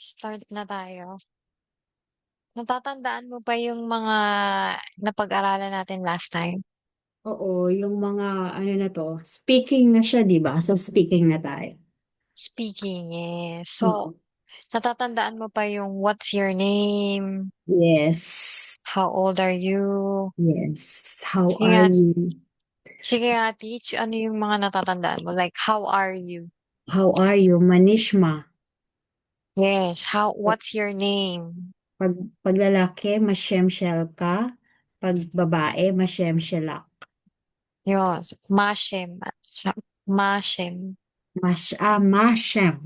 Start na tayo. Natatandaan mo ba yung mga napag-aralan natin last time? Oo, yung mga ano na to, speaking na siya, 'di ba? So speaking na tayo. Speaking, yes. So, Oo. natatandaan mo pa yung what's your name? Yes. How old are you? Yes. How Sige are nga, you? sige nga, teach. Ano yung mga natatandaan mo? Like, how are you? How are you, Manishma? Yes. What's your name? Pag pag lalaki, masyemshel ka. Pag babae, masyemshelak. Yun. Mashem. Mashem. Mashem.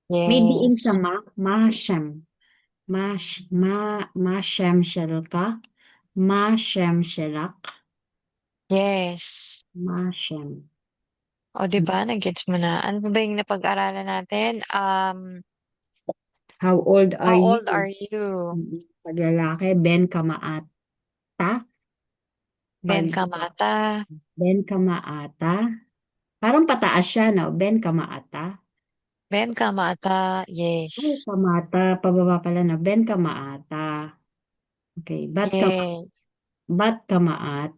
May diin sa Yes. mashem. Masyemshel ka. Masyemshelak. Yes. Mashem. O, di ba? Nag-gets mo na. Ano ba yung napag-aralan natin? How old are How old you? are you? Pag lalaki, Ben Kamaata. Ben Pag Kamata. Ben Kamaata. Parang pataas siya, no? Ben Kamaata. Ben Kamata. Ay, Yes. Kamata. Pababa pala na. Ben Kamaata. Okay. Yes. Bat Kamaat.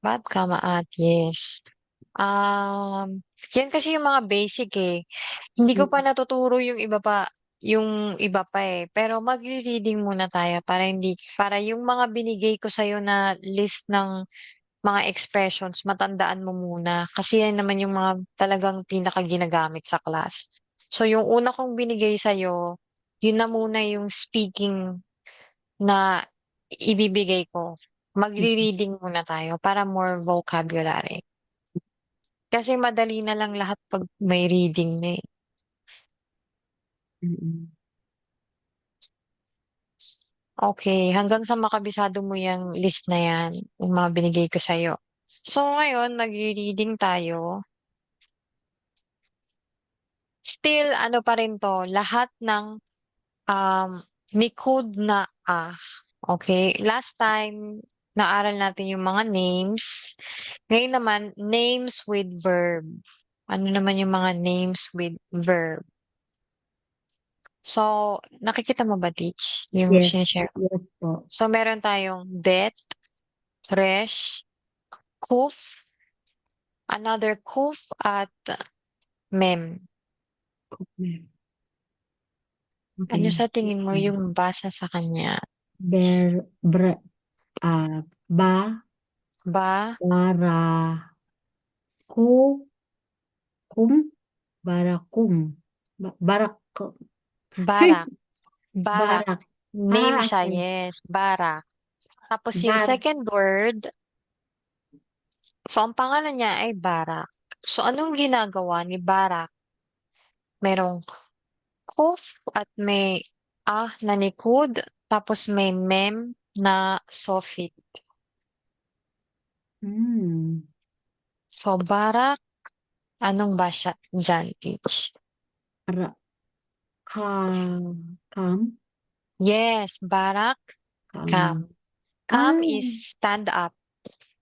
Ba't Kamaat? Yes. Yan kasi yung mga basic eh. Hindi ko pa natuturo yung iba pa eh. Pero magre-reading muna tayo para yung mga binigay ko sa'yo na list ng mga expressions, matandaan mo muna. Kasi yan naman yung mga talagang pinaka ginagamit sa class. So, yung una kong binigay sa'yo, yun na muna yung speaking na ibibigay ko. Magre-reading muna tayo para more vocabulary. Kasi madali na lang lahat pag may reading na eh. Mm-mm. Okay, hanggang sa makabisado mo yung list na yan, yung mga binigay ko sa'yo. So, ngayon, magre-reading tayo. Still, ano pa rin to, lahat ng um, Nikud na Okay, last time, naaral natin yung mga names. Ngayon naman, names with verb. Ano naman yung mga names with verb? So, nakikita mo ba, Teach? Yung Yes. sinishare ko. Yes po. So, meron tayong bet, resh, kuf, another kuf, at mem. Ano Okay. sa tingin mo yung basa sa kanya? Ber, bra, ah, ba, Ba, bara, ku, kum, barakum. Barak, barak. Barak. barak. Name siya, Okay. yes. Barak. Tapos yung Bar, second word, so ang pangalan niya ay Barak. So anong ginagawa ni Barak? Merong kuf at may na nikud, tapos may mem na sofit. hmm, So Barak, anong ba siya dyan, Teach? ra, ka, kam, Yes, Barak, kam. come. Come Ah, is stand up.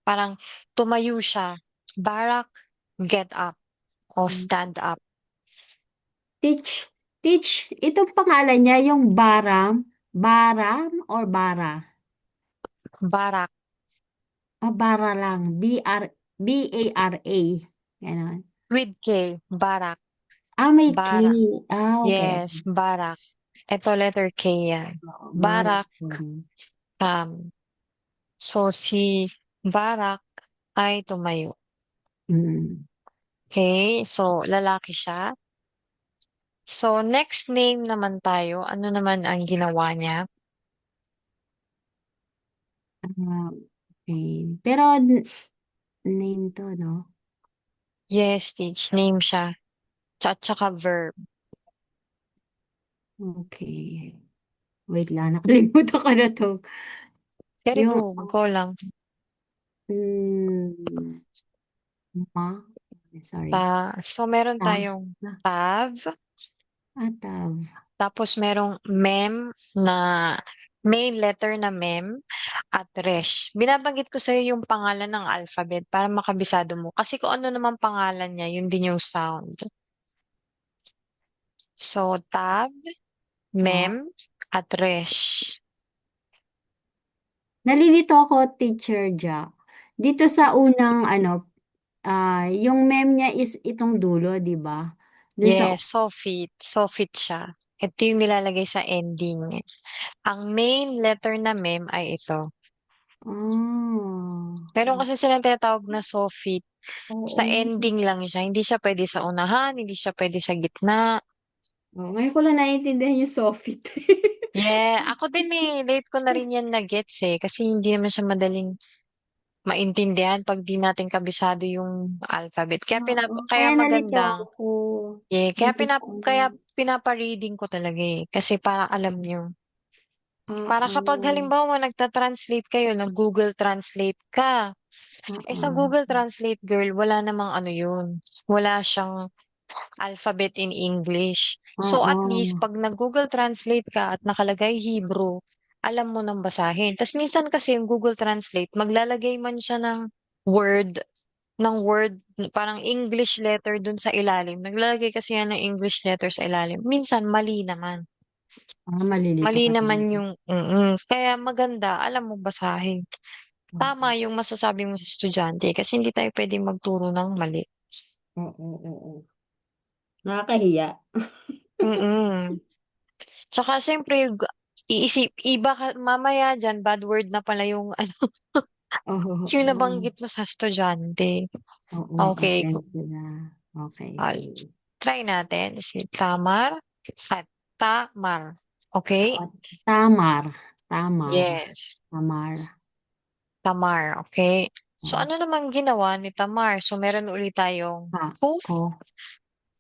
Parang tumayo siya. Barak, get up o stand up. teach, itong pangalan niya, yung Baram or Bara? Barak Bara lang, B-A-R-A. Ganon. with K, Barak. May K. Barak. Okay. Yes, Barak. Ito letter K yan. Oo, Bara. Barak, so si Barak ay tumayo. Mm. Okay, so lalaki siya. So next name naman tayo. Ano naman ang ginawa niya? Okay. Pero name to, no? Yes, Stitch, name siya. Tsaka verb. Okay. Wait lang, nakalimutan ko na to. Very Yung, boom, go lang. mm, ma, sorry. So meron Ta, tayong tav, ataw. tapos merong mem na main letter na mem at resh. Binabanggit ko sa'yo yung pangalan ng alphabet para makabisado mo. Kasi kung ano naman pangalan niya, yun din yung sound. So, tab, mem, Ah, at resh. nalilito ako, Teacher Jack. Dito sa unang ano, yung mem niya is itong dulo, di ba? Dun sa, Yes, Sofit. Sofit siya. Ito yung nilalagay sa ending. Ang main letter na mem ay ito. Meron oh, kasi silang tinatawag na Sofit. Sa oo. ending lang siya. Hindi siya pwede sa unahan, hindi siya pwede sa gitna. Oh, ngayon ko lang naiintindihan yung Sofit. Yeah, ako din eh. Late ko na rin yan na-gets eh. Kasi hindi naman siya madaling maintindihan pag di natin kabisado yung alphabet. Oo, Kaya kaya nalito maganda. ako. Yeah, Nalito. kaya pinapa-reading ko talaga eh. Kasi para alam nyo. Para kapag Oo. halimbawa nagta-translate kayo, nag-Google Translate ka. Eh sa Oo. Google Translate, girl, wala namang ano yun. Wala siyang alphabet in English. So at least Oo. pag nag-Google Translate ka at nakalagay Hebrew, alam mo nang basahin. Tapos minsan kasi yung Google Translate, maglalagay man siya ng word, parang English letter dun sa ilalim. Naglalagay kasi yan ng English letter sa ilalim. Minsan mali naman. Malilito Mali ka naman talaga. yung, kaya maganda, alam mo basahin. Tama Oo. yung masasabi mo sa estudyante kasi hindi tayo pwedeng magturo ng mali. Oo. Oo. Nakakahiya. Mm. Tsaka siyempre, iba ka, mamaya dyan, bad word na pala yung, yung Oo. nabanggit mo sa estudyante. Oo, Okay, attempt na. Okay, uh, sige. try natin. Si Tamar at Tamar. Okay? Oo. Tamar. Tamar. Yes. Tamar. Tamar. Okay? So, Oo. ano namang ginawa ni Tamar? So, meron ulit tayong Ka. kuf, Ko.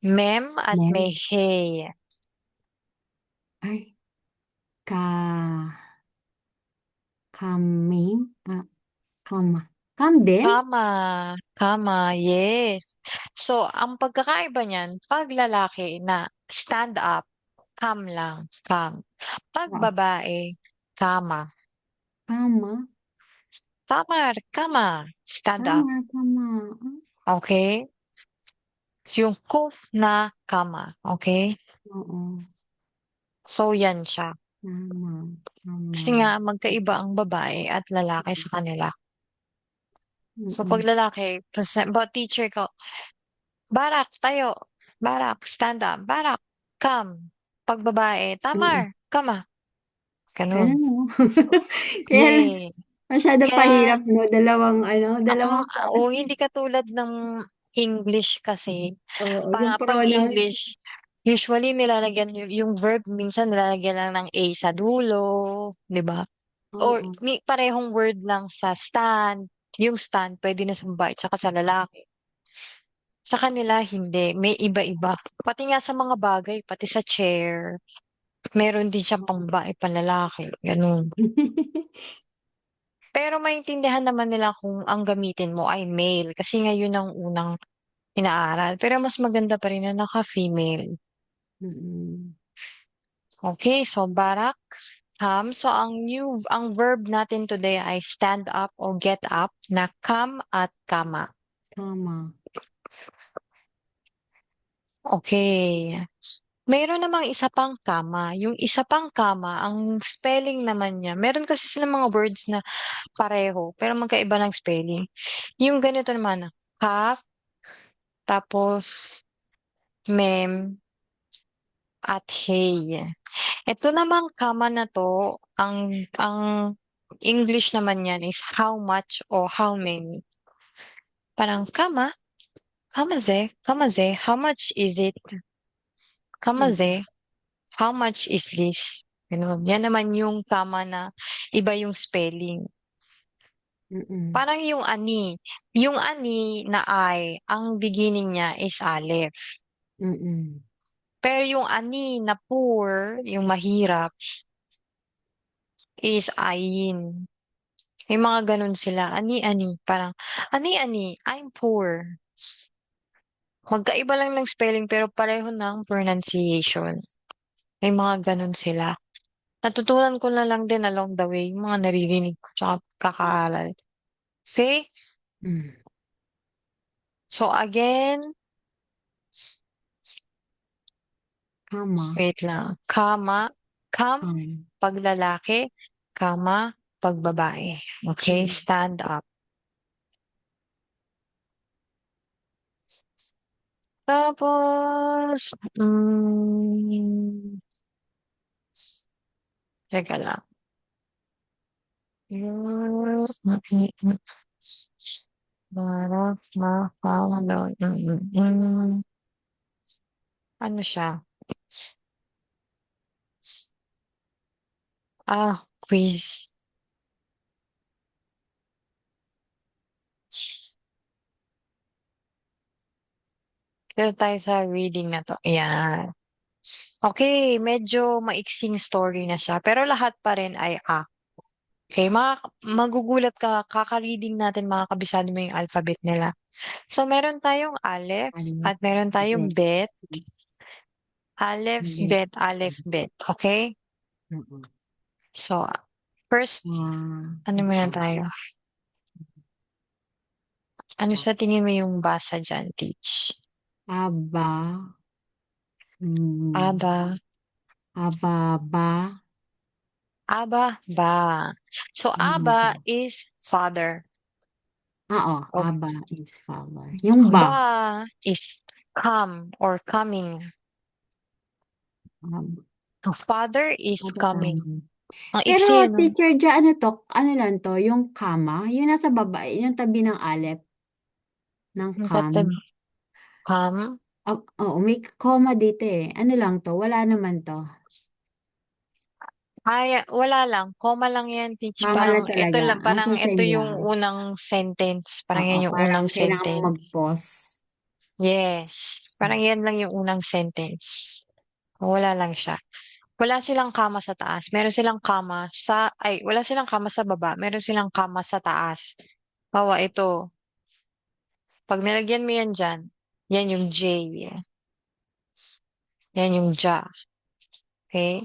mem, at may Mem. hey. Ay. Ka. Kami. Ka. Kama. Kam din? Kama. Kama. Yes. So, ang pagkakaiba niyan, pag lalaki na stand up, calm lang, calm. Pag Oo. babae, kama. Kama. Tamar, kama. Stand up. Kama. Kama. Okay? So, yung kuf na kama. Okay? Oo. So, yan siya. Kama. Kasi Kama. nga, magkaiba ang babae at lalaki sa kanila. So, pag Mm-mm. lalaki, teacher ko, barak, tayo. Barak, stand up. Barak, come. Pag babae, Mm-mm. tamar, kama. Ganun. Ganun mo. Kaya Yay. masyadong Kaya, pahirap, no? Dalawang hindi katulad ng English kasi. oo, yung Para pag pronouns. English, usually nilalagyan yung verb, minsan nilalagyan lang ng A sa dulo, di ba? Or Oo. parehong word lang sa stand. Yung stand, pwede na sa babae tsaka sa lalaki. Sa kanila, hindi. May iba-iba. Pati nga sa mga bagay, pati sa chair, meron din siyang pambabae, panlalaki. Ganun. Pero maintindihan naman nila kung ang gamitin mo ay male kasi ngayon ang unang inaaral. Pero mas maganda pa rin na naka-female. Mm-mm. Okay, so barak, come. So ang verb natin today ay stand up o get up na come at kama. Tama. Okay. Mayroon namang isa pang kama. Yung isa pang kama, ang spelling naman niya, meron kasi silang mga words na pareho, pero magkaiba ng spelling. Yung ganito naman, kaf, tapos mem, at hey. Ito namang kama na to, ang English naman yan is how much o how many. Parang kamaze, how much is it? Mm-mm. Kamaze, how much is this? Ganun. Yan naman yung kama na iba yung spelling. Mm-mm. Parang yung ani. Yung ani na I, ang beginning niya is alef. Mm-mm. Pero yung ani na poor, yung mahirap, is ayin. May mga ganun sila. Ani-ani. Parang, ani-ani, I'm poor. Magkaiba lang ng spelling pero pareho ng pronunciation. May mga ganun sila. Natutunan ko na lang din along the way, yung mga naririnig ko tsaka kakaaral. See? Mm. So again, Tama. wait lang. Kama. Come, Come. pag lalaki, kama, pag babae. Okay, Mm. stand up. Tapos, teka lang. Para ma-follow. Ano siya? Quiz. Dito tayo sa reading na 'to, ayan. Okay, medyo maiksing story na siya, pero lahat pa rin ay okay, magugulat ka kaka-reading natin makakabisado mo yung alphabet nila. So, meron tayong Aleph Ano? at meron tayong Bet. Bet. Aleph, Bet. Bet, Aleph, Bet, okay? Oo. So, first, ano muna Okay. tayo? Ano sa tingin mo yung basa diyan, Teach? Aba. Mm. Aba, Ababa. aba, ba. So, aba Ababa. is father. Oo, Of aba is flower. Yung ba. ba is come or coming. Um, Father is Aba coming. tama. Ang Pero iksi, ano? teacher dyan, ano to? Ano lang to? Yung kama? Yung nasa baba, yung tabi ng alep ng Ang kam. tatab, come. Oo, may comma dito eh. Ano lang to? Wala naman to. Ay, wala lang. Comma lang yan, Teach. Kama Parang, lang ito talaga. lang, Sa parang ito yung senyal. unang sentence. Parang Oo, yan yung parang unang kailangan mo sentence. mag-pause. Yes. Parang yan lang yung unang sentence. Wala lang siya. Wala silang kama sa taas. Wala silang kama sa baba. Meron silang kama sa taas. Hawa, ito. Pag nilagyan mo yan dyan, yan yung J. Yan yung ja. Okay?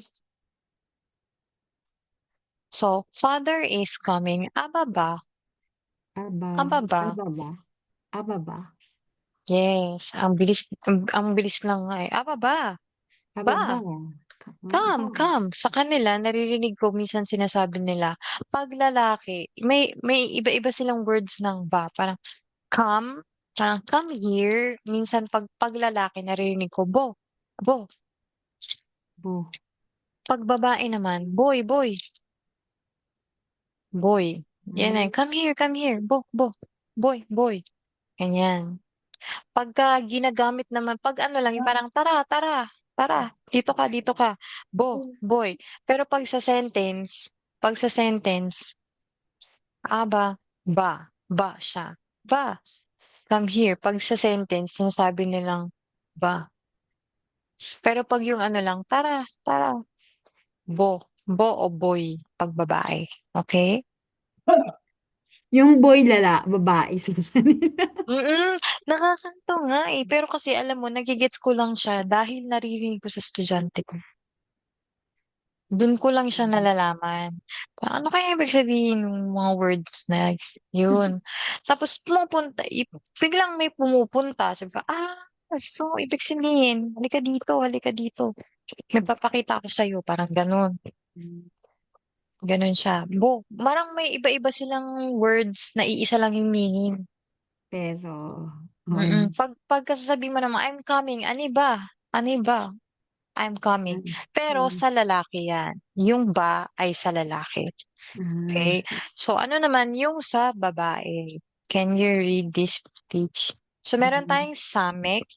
So, father is coming. Ababa. Aba, Ababa. ababa, ababa, Yes. Ang bilis lang nga eh. Ababa. ababa. Ba. Come, Ba. come. Sa kanila, naririnig ko minsan sinasabi nila, pag lalaki, may iba-iba silang words ng ba. Come, parang come here. Minsan pag lalaki, naririnig ko, bo. Bo. Pag babae naman, boy. Yan Ah, ay, come here, boy. Ganyan. Pagka ginagamit naman, pag ano lang, yung parang tara, dito ka, boy. Pero pag sa sentence, ba siya. Ba, come here. Pag sa sentence, sinasabi nilang ba. Pero pag yung ano lang, tara, bo o boy, pag babae. Okay? yung boy babae sa kanila. Mm, nakakanta nga eh. Pero kasi alam mo, nagigets ko lang siya dahil naririnig ko sa estudyante ko. Dun ko lang siya nalalaman. Ano kaya ibig sabihin ng mga words na yun? Tapos biglang may pumupunta. Sabi ko, so ibig sabihin, halika dito. May papakita ko sa'yo, parang ganun. Ganun siya. Parang may iba-iba silang words na iisa lang yung meaning. Pero, Mm. Pagka sasabihin mo naman, I'm coming, ani ba? I'm coming. Pero um, sa lalaki yan. Yung ba ay sa lalaki. Okay? ah, So, ano naman yung sa babae? Can you read this page? So, meron tayong samek,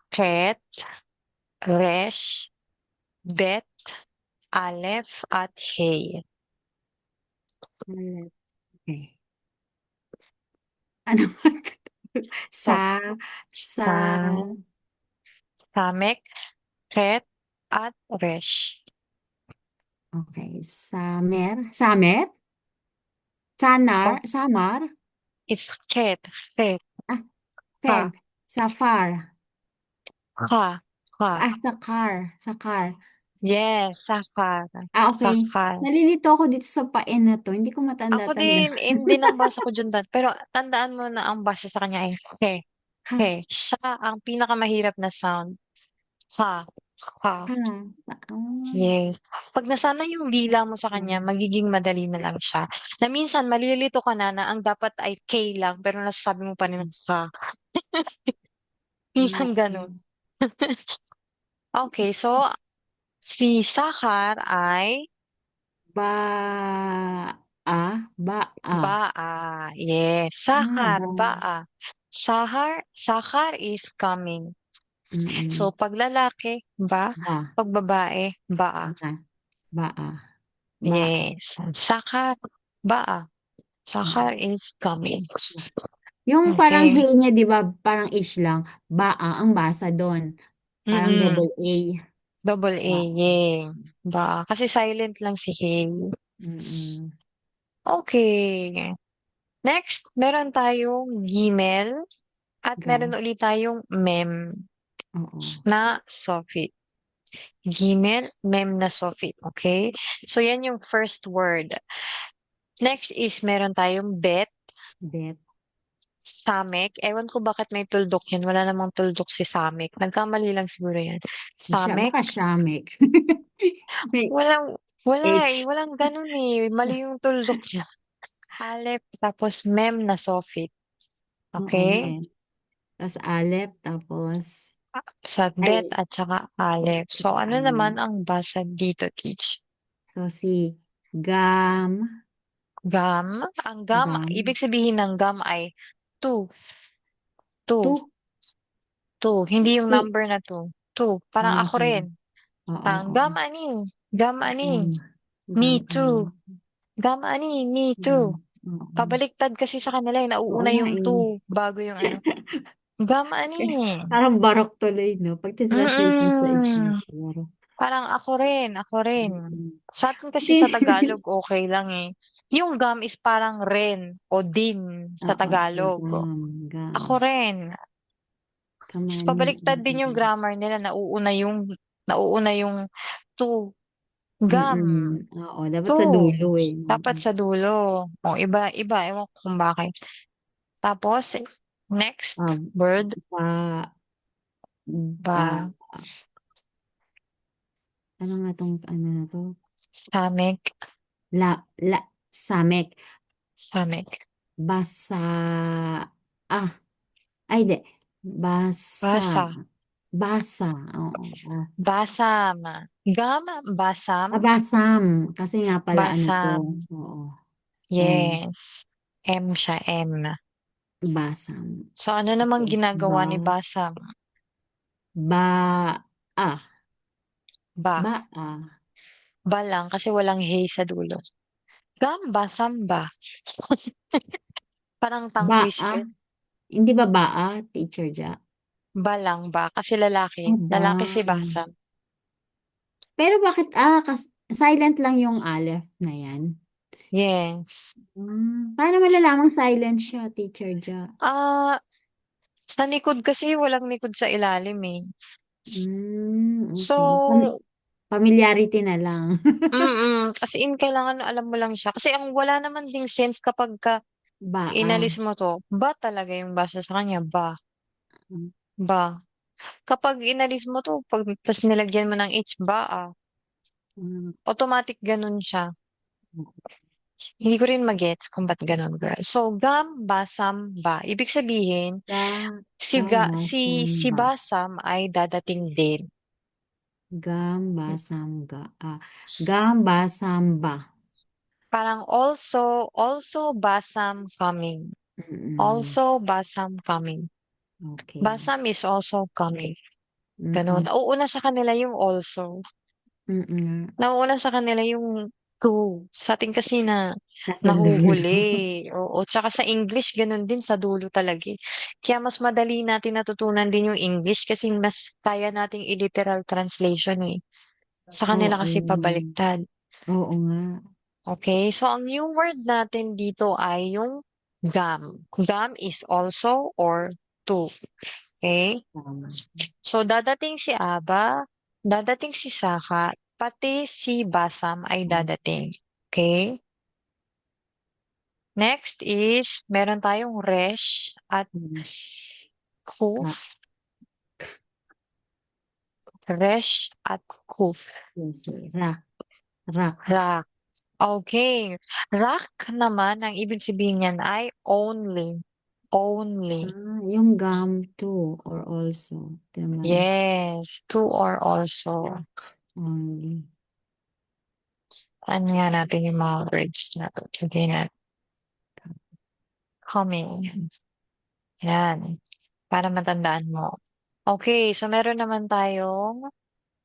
ket, resh, bet, aleph, at hey. okay. Ano ba? So, Sa, sa, sa, samek, ket, at resh. okay. Samer? Oh, Samar? it's ket, Ah, ka, Fed. Safar. ka, ka. Sakar. Yes, safar. Okay. Safar. Nalilito ako dito sa pain na to. Hindi ko Ako matanda-tanda. din, hindi nang basa ko dyan pero tandaan mo na ang basa sa kanya ay he. Ha, Siya ang pinakamahirap na sound. Ha. Ha. Ah, oh, Yes. 'Pag nasanay yung dila mo sa kanya, ah, magiging madali na lang siya. Na minsan malilito ka na na ang dapat ay K lang pero nasasabi mo pa rin sa. Minsan gano'n. okay. Okay, so si Sakar ay Ba, baa. Yes, ba, Sakar, baa. Sakar is coming. So mm, 'pag lalaki, ba, ba, 'pag babae, baa. ba, ba, Yes, Sakar, baa. Sakar mm. is coming. Yung parang Okay. hey niya, di ba, parang ish lang, ang basa doon. Parang Mm. double A. Double A, Ba, yeah. Ba, kasi silent lang si Hay. mm, Okay. Next, meron tayong Gmail at ga, meron ulit tayong mem oo, na Sophie. Gmail, mem na Sophie. Okay? So, yan yung first word. Next is meron tayong bet, bet. Samek. Ewan ko bakit may tuldok yan. Wala namang tuldok si Samek. Nagkamali lang siguro yan. Samek. Baka Shamek. May Walang, wala eh. H. Walang ganun eh. Mali yung tuldok niya. Alep, tapos mem na Sophie. Oo, Okay? men. Tapos Alep, tapos, Sa bet ay, at saka Alep. So, ano naman Alep. ang basa dito, Teach? So, si Gam, Gam. Ang gam, ibig Gam, sabihin ng gam ay two. Two. tu, Two. Hindi yung si, number na two. Two. Parang ako okay. rin. Oo, Parang oo. gam ani. Gam ani. Gam, Me Gam, too. Gam ani. Me too. Gam. Oo. Pabaliktad kasi sa kanila, eh. Oo Nauuna nga yung eh. two bago yung ano. Gam ani. Parang barok tuloy, no? Pag translate mo sa English, Mm. barok. Parang ako rin, ako rin. Mm. Sa atin kasi Hindi. sa Tagalog, okay lang eh. Yung gum is parang ren o din sa Oo, Tagalog. gam. Ako rin. Tapos Kamani. pabaliktad din yung grammar nila, nauuna yung to. Gum. Oo, dapat sa To. dulo eh. Dapat sa dulo. O, iba. Ewan ko kung bakit. Tapos, next Ah, word, ba, ba, ba, ano nga tong ano na to? samek, Samek. samek. Basa, ah, ay di. Basa, Basa. basa, oo. Basam. Gum, basam, Basam, kasi nga pala ano to, basam. oo. M, Yes. M siya, M. basam. So, ano namang Tapos ginagawa ni Basam? ba, ah, Ba. ba. Ba lang kasi walang hey sa dulo. Gamba, samba. Parang tongue Baa, twister. hindi ba baa, Teacher Ja? Ba lang ba? Kasi lalaki. Lalaki si Ba. Basam. Pero bakit, silent lang yung Aleph na yan? Yes. Paano malalamang silent siya, Teacher Ja? Ah, sa likod kasi walang likod sa ilalim eh. Okay. So, Familiarity na lang. as in kailangan alam mo lang siya. Kasi ang wala naman ding sense kapag ka Baa. inalis mo to, ba talaga yung basa sa kanya? Ba. Ba. Kapag inalis mo 'to, 'pag tas nilagyan mo ng H, baa, Mm, automatic gano'n siya. Hindi ko rin ma-gets kung ba't gano'n, girl. So, gam, basam, ba. Ibig sabihin, Ba, si samba. basam ay dadating din. Gamba, samga. Gamba, samba. Parang also basam coming. Mm-mm. Also basam coming. Okay. Basam is also coming. Gano'n. Mm-mm. Nauuna sa kanila yung also. Mm-mm. Nauuna sa kanila yung to. Sa'tin kasi na Nasa dulo. nahuhuli, oo. Tsaka sa English gano'n din sa dulo talaga, eh. Kaya mas madali natin natutunan din yung English kasi mas kaya nating i-literal translation, eh. Sa kanila Oo. kasi pabaliktad. Oo nga. Okay? So, ang new word natin dito ay yung gum. Gum is also or to. Okay? Tama. So, dadating si Aba, dadating si Saka, pati si Basam ay dadating. Okay? Next is, meron tayong resh at Shh. Ka. kuf. Resh at ku. Yes, rock. Rock. Okay. Rock naman, ang ibig sabihin niyan ay only. Only. Yung gum too, or also. Ito naman, Yes. To or also. only. Ano nga natin yung mga words na to? Sige na. Coming. Yan. Para matandaan mo. Okay. So, meron naman tayong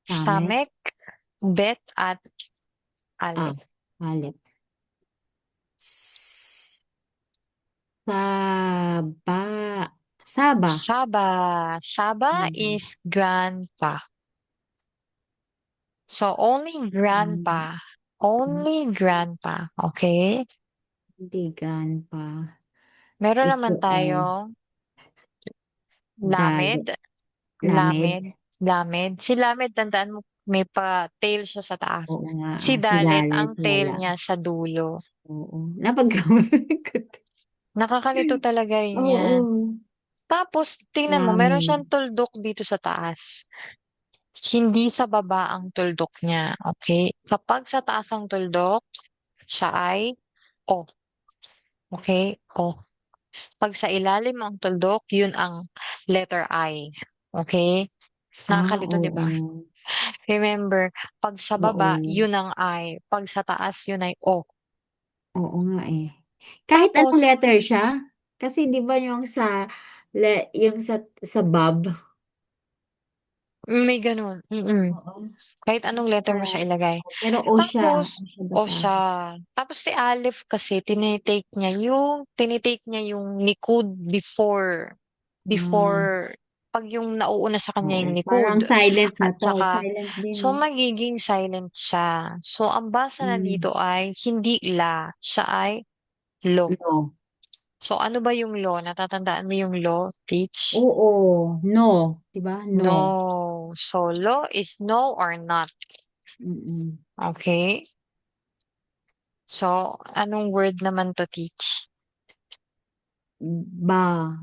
Tame. samek, bet, at Ah, alip. alip. S- Saba. Saba. Saba. Saba Saba. is grandpa. So, only Mm, grandpa. Only grandpa. Okay? Hindi grandpa. Meron Ito naman ay tayong dali. lamed. Lamed. Lamed. Lamed. Si lamed, tandaan mo, may pa-tail siya sa taas. Oo nga. Si Si dalet, ang Dalit tail wala. niya sa dulo. Oo. Napagkamali ko. Nakakalito talaga rin yan. Oo. Tapos, tingnan mo, meron Lamed. siyang tuldok dito sa taas. Hindi sa baba ang tuldok niya. Okay? Kapag sa taas ang tuldok, siya ay O. Okay? O. Pag sa ilalim ang tuldok, yun ang letter I. Okay? Nakakalito, di ba? Oo. Remember, pag sa baba, Oo. yun ang I. Pag sa taas, yun ay O. Oo nga eh. Kahit anong Tapos, letter siya? Kasi 'di ba yung yung sa Bob? may ganun. Mm-mm. Oo. Kahit anong letter mo Parang, siya ilagay. pero Tapos, O siya O basa. siya. Tapos si Alif kasi, tinitake niya yung likod Ah, before, pag yung nauuna sa kanya oo. yung Parang likod. silent na At 'to. saka, Silent din so 'no? magiging silent siya. So, ang basa na Hmm. dito ay hindi la, siya ay lo. No. So, ano ba yung lo? Natatandaan mo yung lo, teach? Oo. No. 'Di ba? No. No. So, lo is no or not. Mm. Okay? So, anong word naman to teach? Ba.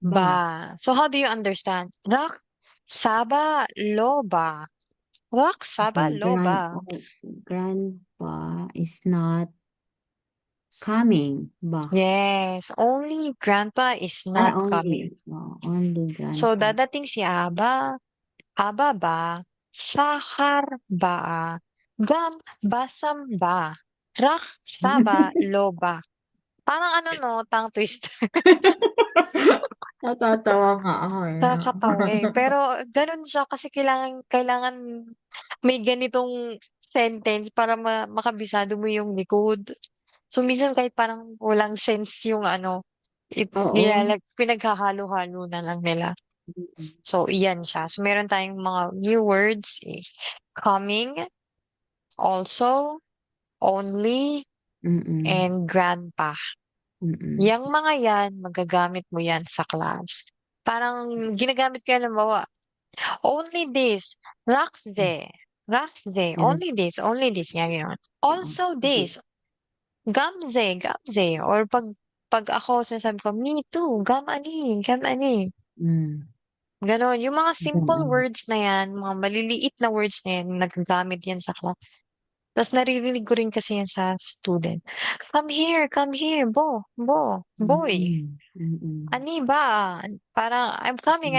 Ba. Ba. So, how do you understand? Rak, saba, loba. Rak, saba, Okay. loba. Grandpa is not coming. Ba. Yes, only grandpa is not coming. Only. Only So, grandpa. dadating si Aba. Aba ba? Sahar ba? Gam, basam ba? Rak, saba, loba. Parang ano no, tongue twister. Natatawa nga ako eh. No? Nakakatawa eh. Pero ganun siya kasi kailangan may ganitong sentence para makabisado mo yung likod. So, minsan kahit parang walang sense yung ano, Oo. pinaghahalo-halo na lang nila. Mm-mm. So, iyan siya. So, meron tayong mga new words. Coming, also, only, Mm-mm. and grandpa. Mm-mm. Yang mga yan, magagamit mo yan sa class. Parang ginagamit ko yan, halimbawa, only this, rakze, rakze, Yes. only this, nga gano'n. Oo. Also Sige. this, gamze, gamze, or pag ako sinasabi ko, me too, gamani, Mm. gano'n. Yung mga simple Ganun. words na yan, mga maliliit na words na yan, nagagamit yan sa class. Tapos naririnig ko rin kasi yan sa student. Come here, boy. Mm-mm. Mm-mm. Ani ba? Parang, I'm coming.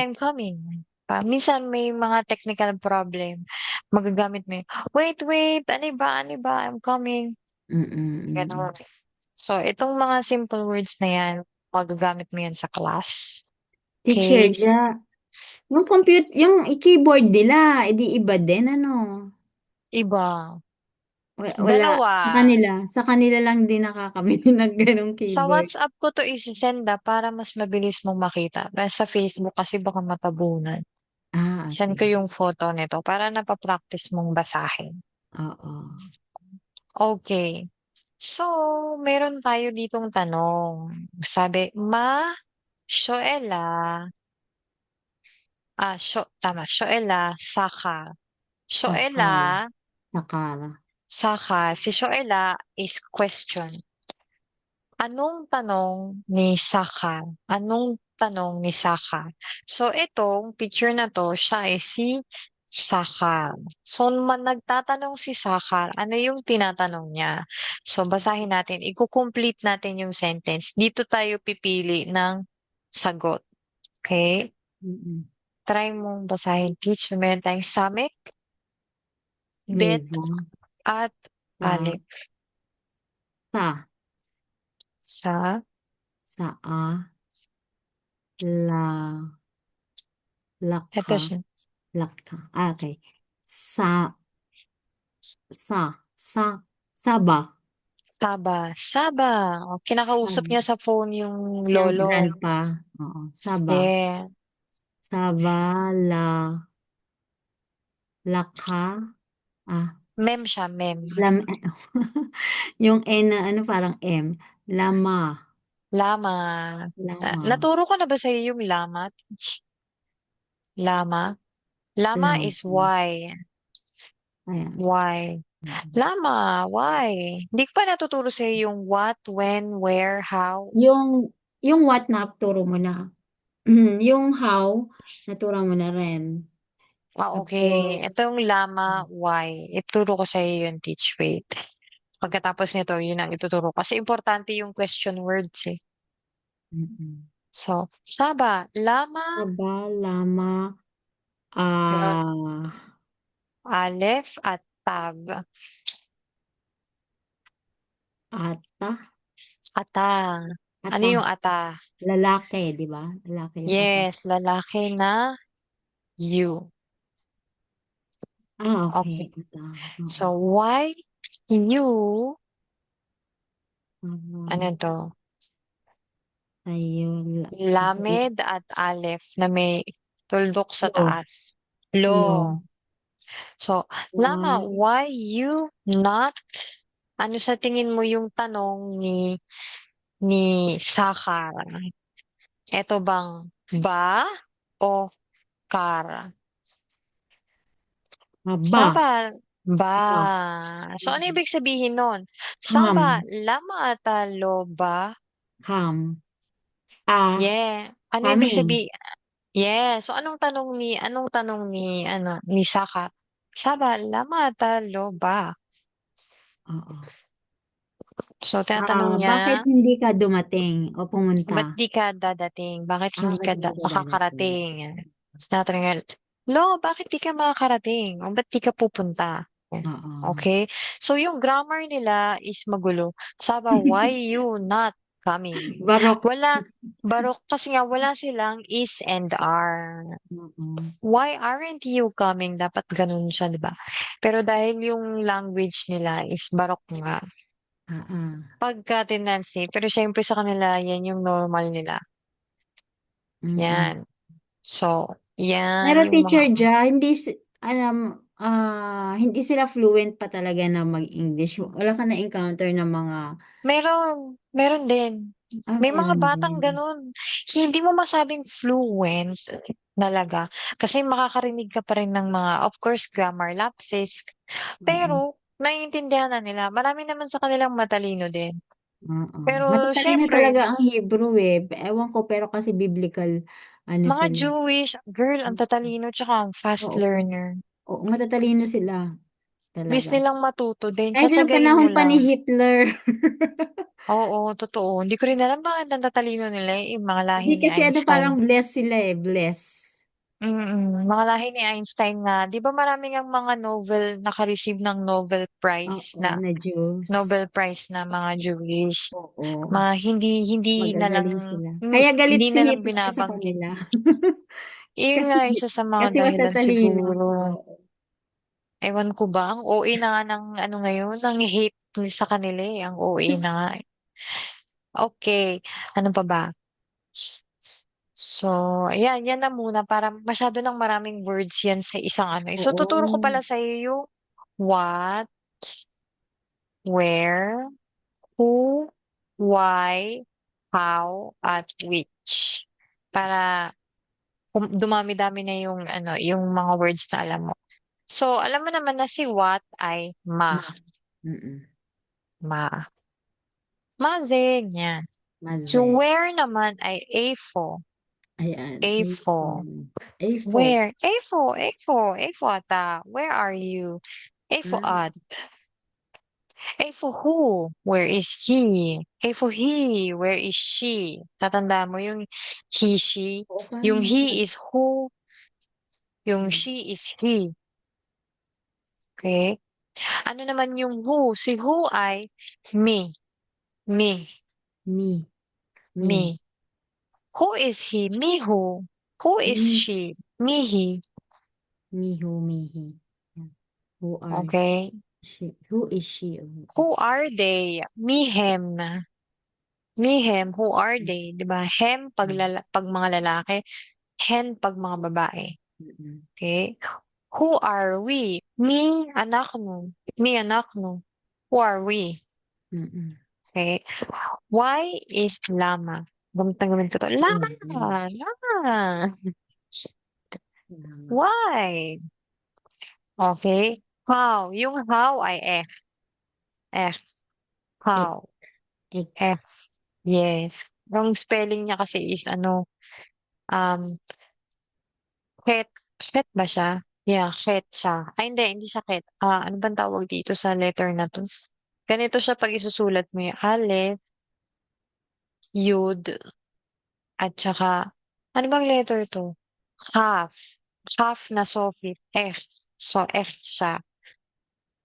Minsan may mga technical problem. Magagamit mo yun. Wait, ani ba, I'm coming. Mm-mm. Ganon. So, itong mga simple words na yan, magagamit mo yan sa class. Teacher Okay? Ja, yung keyboard nila, edi iba din, ano? Iba. Wala, Dalawa. sa kanila lang din nakakabili ng ganong Sa keyboard. WhatsApp ko to isisend para mas mabilis mong makita. Pero sa Facebook kasi baka matabunan. Send ko Sige. yung photo nito para napapractice mong basahin. Oo. Okay. So, meron tayo ditong tanong. Sabi, Shoela, tama, Shoela, Saka. Sakar. Shoela, Sakara. Saka, si Shoela is question. Anong tanong ni Saka? Anong tanong ni Saka? So, itong picture na to, siya ay si Sakar. So, nagtatanong si Sakar, ano yung tinatanong niya? So, basahin natin. Iko-complete natin yung sentence. Dito tayo pipili ng sagot. Okay? Mm-mm. Try mong basahin, teach. Meron tayong Samek, Bet, Meva, at ta, Alip. ta, Sa, saa, la, eto laka, siya. laka. Ah, okay. Sa, sa, saba, Saba. Saba. O, kinakausap saba. niya sa phone yung Siyang lolo. grandpa. Oo, saba. Yeah. Saba, la, laka, ah, Mem siya, mem. lam, yung N na ano parang M. Lama, Lama. lama, Naturo ko na ba sa'yo yung lama? Lama? Lama lama. is why. Ayan. Why? Lama, why? Hindi ko pa natuturo sa'yo yung what, when, where, how. Yung what na turo mo na. Yung how, naturo mo na rin. Ah, okay. Tapos, Ito yung lama, why. Ituro ko sa'yo yung teach, wait. Pagkatapos nito, yun ang ituturo. Kasi importante yung question words eh. mm-mm. So, Saba, lama, Saba, lama, meron ah, Aleph at Tab. ata, Ata. Ano ata, yung ata? lalaki, di ba? Lalaki yung ata. Yes, lalaki na you. Ah, okay. Okay. Ata, oo. So, why you, ano Ah, to? tayo, Lamed at Aleph na may tuldok sa lo, taas. Lo. lo, So, Lama, why, why you not? Ano sa tingin mo yung tanong ni Sakar? Eto bang ba o kar? ba, Saba, ba. ba, So, ano ibig sabihin nun? Saba, ham, lama ata lo ba? ham, ah, Yeah. Ano ibig coming. sabihin? Yeah. So, anong tanong ni Sakar? Saba, lama ata lo ba? Oo. So, tinatanong niya, Bakit hindi ka dumating o pumunta? ba't di ka dadating? Bakit hindi Bakit ka hindi ka dadating? makakarating? Tapos tinatanong niya, Lo, bakit di ka makakarating? O ba't di ka pupunta? Oo. Okay? So, yung grammar nila is magulo. Saba, why you not coming? Barok. Wala, barok kasi nga wala silang is and are. Oo. Why aren't you coming? Dapat ganun siya, di ba? Pero dahil yung language nila is barok nga, Ah. pagka tenancy, pero syempre sa kanila, yan yung normal nila. Mm. Yan. So, yan Pero yung mga, Teacher Ja, hindi sila fluent pa talaga na mag-English. Wala ka na-encounter ng mga, meron din. May mga meron batang din. ganun. Hindi mo masabing fluent talaga. Kasi makakarinig ka pa rin ng mga, of course, grammar lapses. Oo. Pero, naiintindihan na nila. Marami naman sa kanilang matalino din. Oo. Pero, Matatalino syempre, talaga ang Hebrew eh. Ewan ko, pero kasi biblical, ano mga sila. Jewish, girl, ang tatalino tsaka ang fast Oo. learner. Oo, matatalino sila Miss talaga. nilang matuto din. Kahit nung Tsatsagain mo panahon pa ni lang. Hitler. Oo, totoo. Hindi ko rin alam bakit ang tatalino nila yung mga lahi Hindi ni kasi ano Einstein. parang bless sila eh, bless. Mga lahi ni Einstein na, 'di ba marami ngang mga Nobel naka-receive ng Oo, na Jews. Nobel Prize na mga Jewish, Oo, mga hindi hindi na lang magagaling sila. Kaya galit hindi si na lang Hitler sa binabanggit. kanila. Iyon Kasi nga isa sa mga kasi dahilan matatalino. siguro. Oo. Ewan ko ba, ang OA na nga ng ano ngayon, ng hate sa kanila eh, ang OA na nga. Okay, ano pa ba? So, ayan, yan na muna para masyado ng maraming words yan sa isang ano. So, tuturo ko Oo. pala sa iyo yung what, where, who, why, how, at which. Para dumami-dami na yung ano, yung mga words na alam mo. So, alam mo naman na si what ay Ma. Mm-mm. ma. Mazing, yan. Yung Maze. where naman ay a for. Ayan. A4. A4. A4. Where? A4, A4, A4 ata. Where are you? A4 Ah, at. A for who? Where is he? A for he. Where is she? Tatanda mo yung he, she. oo, parang Yung he is who. Yung mm, she is he. Okay? Ano naman yung who? Si who ay me. Me. me, me, Me. Who is he? Me who? Who is me, she? Me he. me who, me, he. Yan. Who are Okay? she? Who is she? Or who is Who are they? Me, him. Me, him. Who are she? they? Diba? Hem Mm, pag mga lalaki. Hen pag mga babae. mm, Okay? Who are we? Me, anak mo. Me, anak mo. Who are we? mm, Okay? Why is llama? Gamit ko to. Llama! mm, mm. Llama! Tama. Why? Okay? How? Yung how ay F. F. X, How? X. F. Yes. Yung spelling niya kasi is ano, um, het. Het ba siya? Yeah, het siya. Ay, hindi siya het. Ano bang tawag dito sa letter na to? Ganito siya pag isusulat mo yung alef, yud, at saka, ano bang letter to? Half. Half na suffix. F. So, F siya.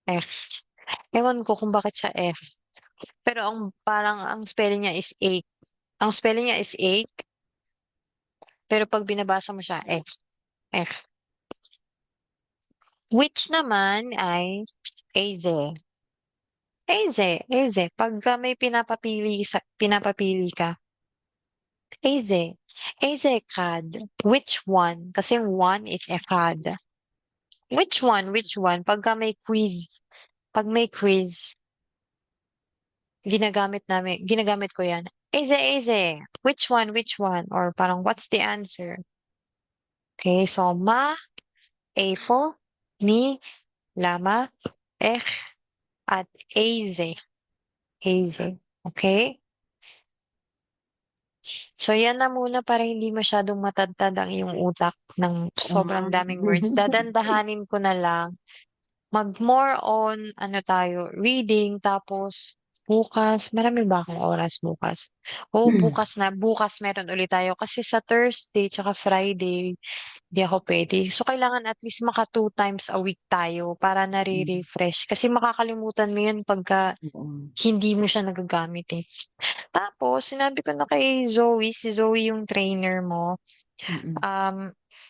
F. Ewan ko kung bakit siya F. Pero parang ang spelling niya is eight. Ang spelling niya is eight, pero pag binabasa mo siya, F. F. Which naman ay Eze. Eze. Eze. Pagka may pinapapili ka, Eze. Eze kad. Which one? Kasi one is ekad. Which one? Which one? Pagka may quiz, pag may quiz, ginagamit ko yan. Eze, eze. Which one? Which one? Or parang, what's the answer? Okay, so ma, efo, ni, lama, ek, at eze. Eze. Okay? So, yan na muna para hindi masyadong matadtad ang iyong utak ng Oo nga. sobrang daming words. Dadandahanin ko na lang. Mag more on, ano tayo, reading, tapos bukas, marami ba akong oras bukas? Oo, bukas meron ulit tayo. Kasi sa Thursday, tsaka Friday, di ako pwede. So, kailangan at least maka 2 times a week tayo para nare-refresh. Kasi makakalimutan mo yun pagka Oo. hindi mo siya nagagamit eh. Tapos, sinabi ko na kay Zoe, si Zoe yung trainer mo, Mm, um,